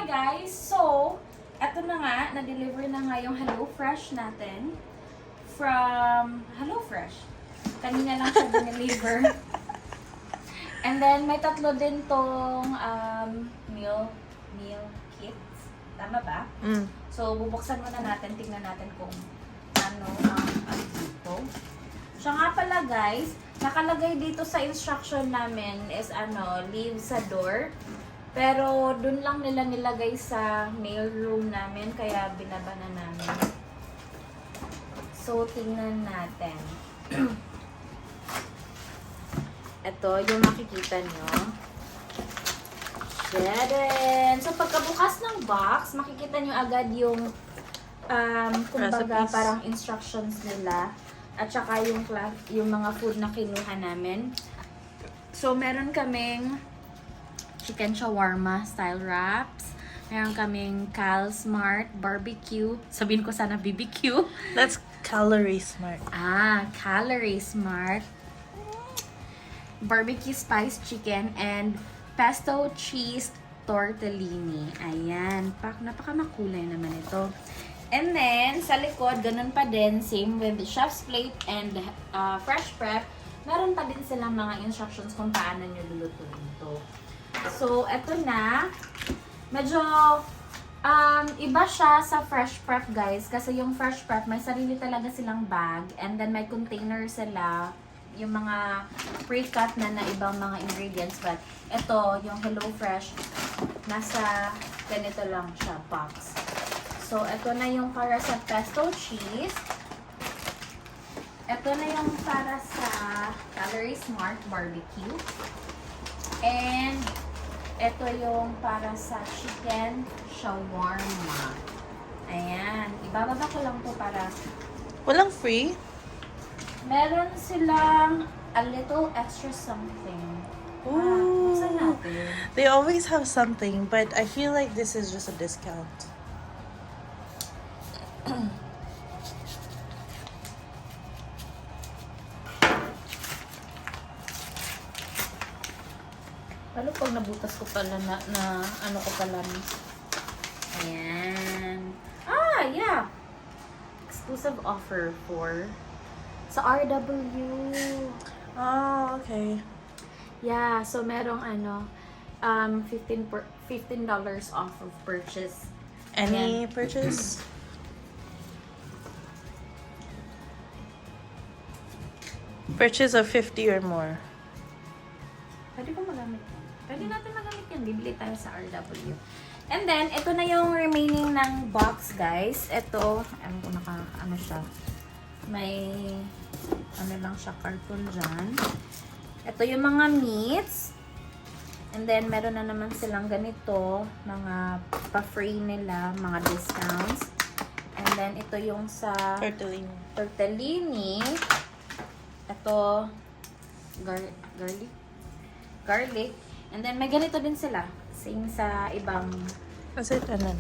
guys! So, eto na nga, na-deliver na nga yung HelloFresh natin from HelloFresh. Kanina lang siya deliver. And then, may tatlo din tong meal kits. Tama ba? So, bubuksan muna natin, tingnan natin kung ano ang dito. Siya nga pala guys, nakalagay dito sa instruction namin is leave sa door. Pero dun lang nila nilagay sa mail room namin, kaya binaba na namin. So, tingnan natin. Ito, yung makikita nyo. Shedden! So, pagkabukas ng box, makikita nyo agad yung kumbaga, Recipes. parang instructions nila. At saka yung mga food na kinuha namin. So, meron kaming chicken shawarma style wraps. Meron kaming Cal Smart barbecue. Sabihin ko sana BBQ. That's calorie smart. Calorie Smart barbecue spice chicken and pesto cheese tortellini. Ayan. Napakamakulay naman ito. And then, sa likod, ganun pa din. Same with the chef's plate and fresh prep. Meron pa din silang mga instructions kung paano nyo lulutuin ito. So, eto na. Medyo iba siya sa fresh prep, guys. Kasi yung fresh prep, may sarili talaga silang bag. And then, may container sila. Yung mga pre-cut na ibang mga ingredients. But, ito, yung HelloFresh, nasa ganito lang siya, box. So, ito na yung para sa pesto cheese. Ito na yung para sa Calorie Smart barbecue. And, ito yung para sa chicken shawarma. Ayan. Ibababa ko lang to para... Walang free? Meron silang a little extra something. Ooh. Buksan natin. They always have something, but I feel like this is just a discount. Lalo pag nabutas ko pala na ano ko pala. Ayan. Yeah. Exclusive offer for sa RW. Oh, okay. Yeah, so merong $15 off of purchase. Any purchase? Purchase of 50 or more. Pwede ko magamit yan. Pwede natin magamit yan. Bibili tayo sa RW. And then, ito na yung remaining ng box, guys. Ito, ano siya. May, lang siya, carton dyan. Ito yung mga meats. And then, meron na naman silang ganito, mga pa-free nila, mga discounts. And then, ito yung sa tortellini. Ito, garlic. And then, may ganito din sila. Same sa ibang... Is it? No.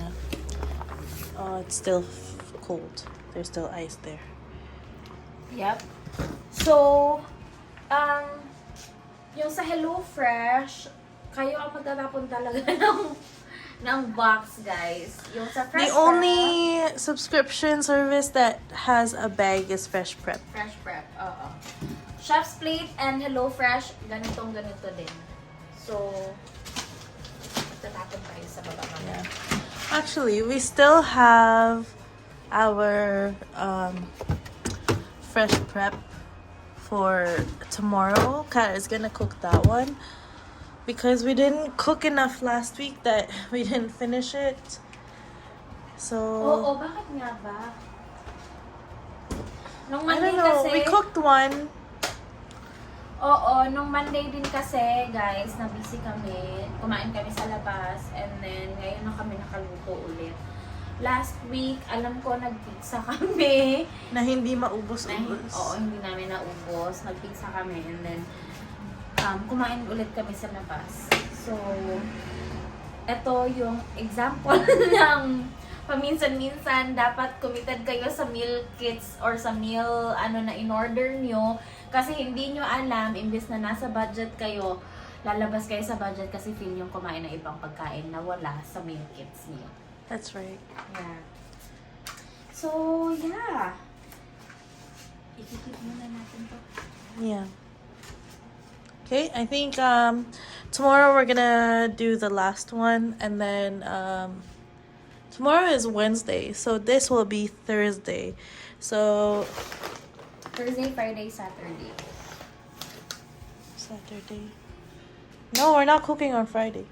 Oh, it's still cold. There's still ice there. Yep. So, yung sa HelloFresh, kayo ang magtatapon talaga ng box, guys. Yung sa Fresh The only subscription service that has a bag is Fresh Prep. Fresh Prep, oo. Chef's Plate and HelloFresh, ganito din. So, tatapon tayo sa baba mamaya. Yeah. Actually, we still have our Fresh Prep for tomorrow. Kat is gonna cook that one because we didn't cook enough last week that we didn't finish it. So Bakit nga ba? Nung I Monday don't know. kasi... We cooked one. Nung Monday din kasi, guys, na-busy kami. Kumain kami sa labas. And then, ngayon na kami nakaluto ulit. Last week, alam ko, nag-pizza kami. Na hindi maubos-ubos. Hindi namin naubos. Nag-pizza kami. And then, kumain ulit kami sa labas. So, ito yung example ng paminsan-minsan dapat committed kayo sa meal kits or sa meal na in-order nyo. Kasi hindi nyo alam, imbes na nasa budget kayo, lalabas kayo sa budget kasi feel yung kumain ng ibang pagkain na wala sa meal kits niyo. That's right. Yeah. So, yeah. Ikikip muna natin to. Yeah. Okay, I think tomorrow we're gonna do the last one, and then tomorrow is Wednesday, so this will be Thursday. So Thursday, Friday, Saturday. No, we're not cooking on Friday.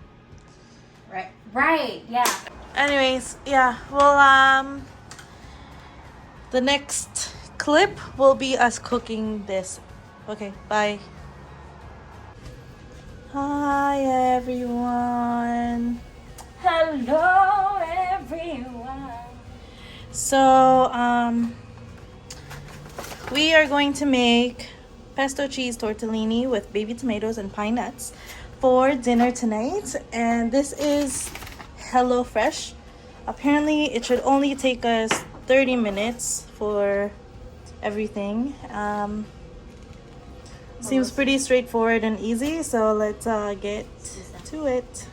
Right, yeah. Anyways, yeah. Well, the next clip will be us cooking this. Okay, bye. Hi everyone. Hello, everyone. So, we are going to make pesto cheese tortellini with baby tomatoes and pine nuts for dinner tonight. And this is HelloFresh. Apparently, it should only take us 30 minutes for everything. Seems pretty straightforward and easy, so let's get to it.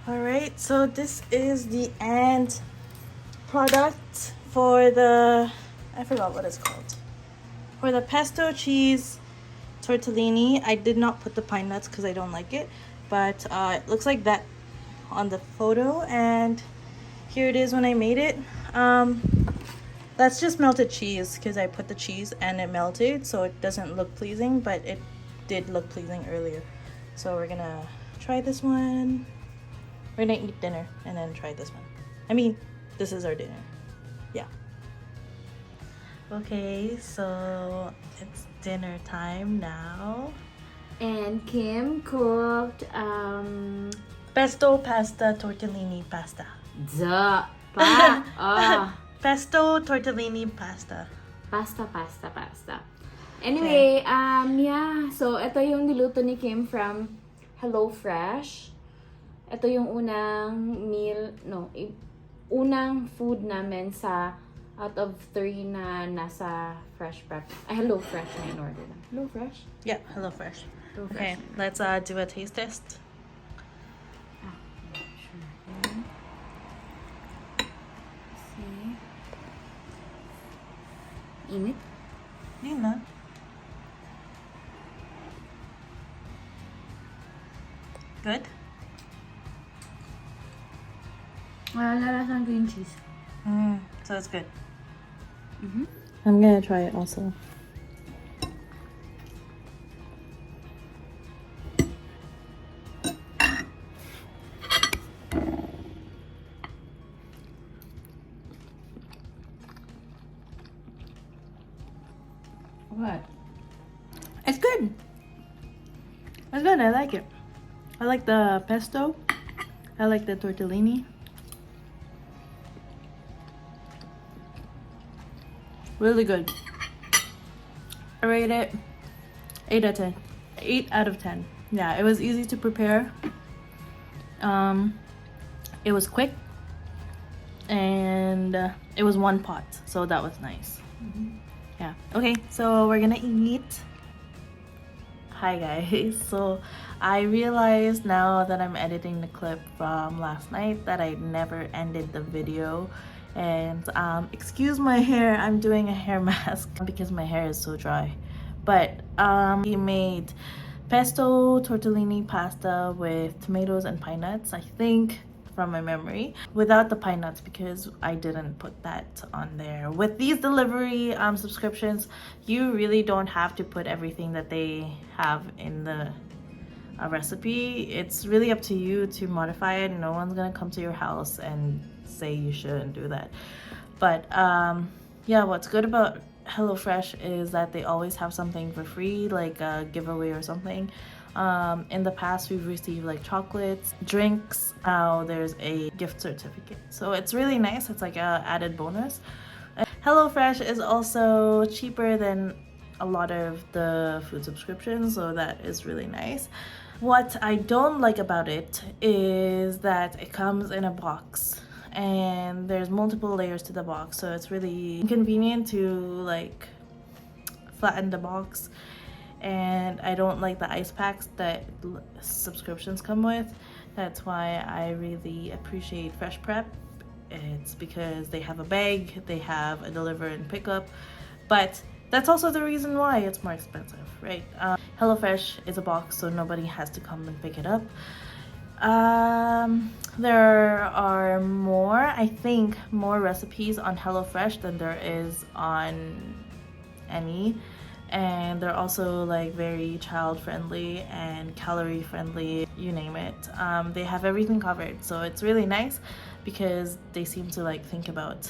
Alright, so this is the end product for the, I forgot what it's called. For the pesto cheese tortellini. I did not put the pine nuts because I don't like it, but it looks like that on the photo, and here it is when I made it. That's just melted cheese because I put the cheese and it melted, so it doesn't look pleasing, but it did look pleasing earlier. So we're gonna try this one. We're gonna eat dinner and then try this one. I mean, this is our dinner. Yeah. Okay, so it's dinner time now. And Kim cooked Pesto pasta tortellini pasta. Pesto tortellini pasta. Pasta. Anyway, yeah. So, ito yung niluto ni Kim from HelloFresh. Ito yung unang food namin sa out of 3 na nasa Fresh Prep. HelloFresh na in order na. HelloFresh? Yeah, HelloFresh. HelloFresh. Okay, let's do a taste test. Sure. See? Init? Yun na. Good? Lalasang green cheese. So it's good. I'm gonna try it also. What? It's good. It's good. I like it. I like the pesto. I like the tortellini. Really good. I rate it 8 out of 10. 8 out of 10. Yeah, it was easy to prepare. It was quick, and it was one pot, so that was nice. Yeah. Okay, so we're gonna eat. Hi guys. So I realized now that I'm editing the clip from last night that I never ended the video. And excuse my hair, I'm doing a hair mask because my hair is so dry. But we made pesto tortellini pasta with tomatoes and pine nuts, I think, from my memory, without the pine nuts because I didn't put that on there. With these delivery subscriptions, you really don't have to put everything that they have in the recipe. It's really up to you to modify it. No one's gonna come to your house and say you shouldn't do that. But yeah, what's good about HelloFresh is that they always have something for free, like a giveaway or something. In the past, we've received like chocolates, drinks. Now there's a gift certificate. So it's really nice. It's like a added bonus. HelloFresh is also cheaper than a lot of the food subscriptions, so that is really nice. What I don't like about it is that it comes in a box and there's multiple layers to the box, so it's really inconvenient to like flatten the box. And I don't like the ice packs that subscriptions come with. That's why I really appreciate Fresh Prep. It's because they have a bag, they have a deliver and pickup, but that's also the reason why it's more expensive, right? HelloFresh is a box, so nobody has to come and pick it up. There are more, I think, more recipes on HelloFresh than there is on any. And they're also like very child friendly and calorie friendly, you name it. They have everything covered, so it's really nice because they seem to like think about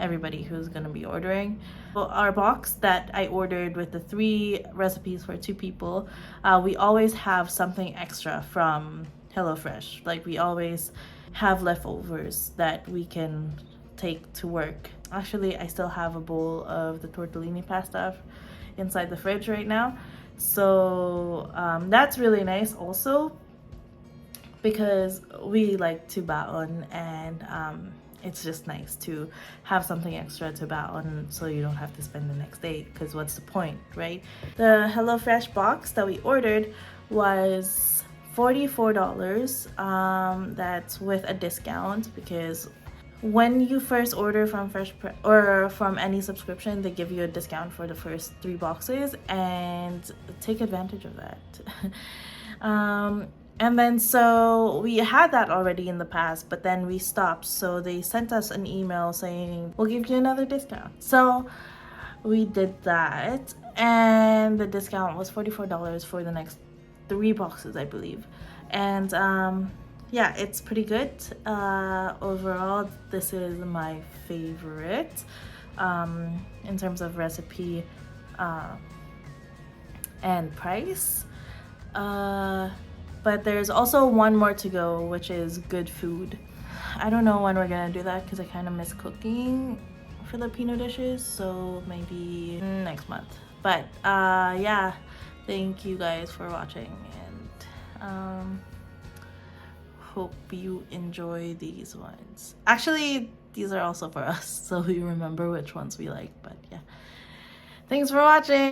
everybody who's gonna be ordering. Well, our box that I ordered with the 3 recipes for 2 people, we always have something extra from HelloFresh. Like we always have leftovers that we can take to work. Actually, I still have a bowl of the tortellini pasta inside the fridge right now, so that's really nice also because we like to baon, and it's just nice to have something extra to baon so you don't have to spend the next day, because what's the point, right? The HelloFresh box that we ordered was $44. That's with a discount because when you first order from or from any subscription, they give you a discount for the first 3 boxes, and take advantage of that. And then so we had that already in the past, but then we stopped. So they sent us an email saying, we'll give you another discount. So we did that, and the discount was $44 for the next 3 boxes, I believe. And yeah, it's pretty good. Overall, this is my favorite in terms of recipe and price. But there's also one more to go, which is good food. I don't know when we're gonna do that because I kind of miss cooking Filipino dishes, so maybe next month. But yeah, thank you guys for watching, and hope you enjoy these ones. Actually, these are also for us, so you remember which ones we like. But yeah, thanks for watching.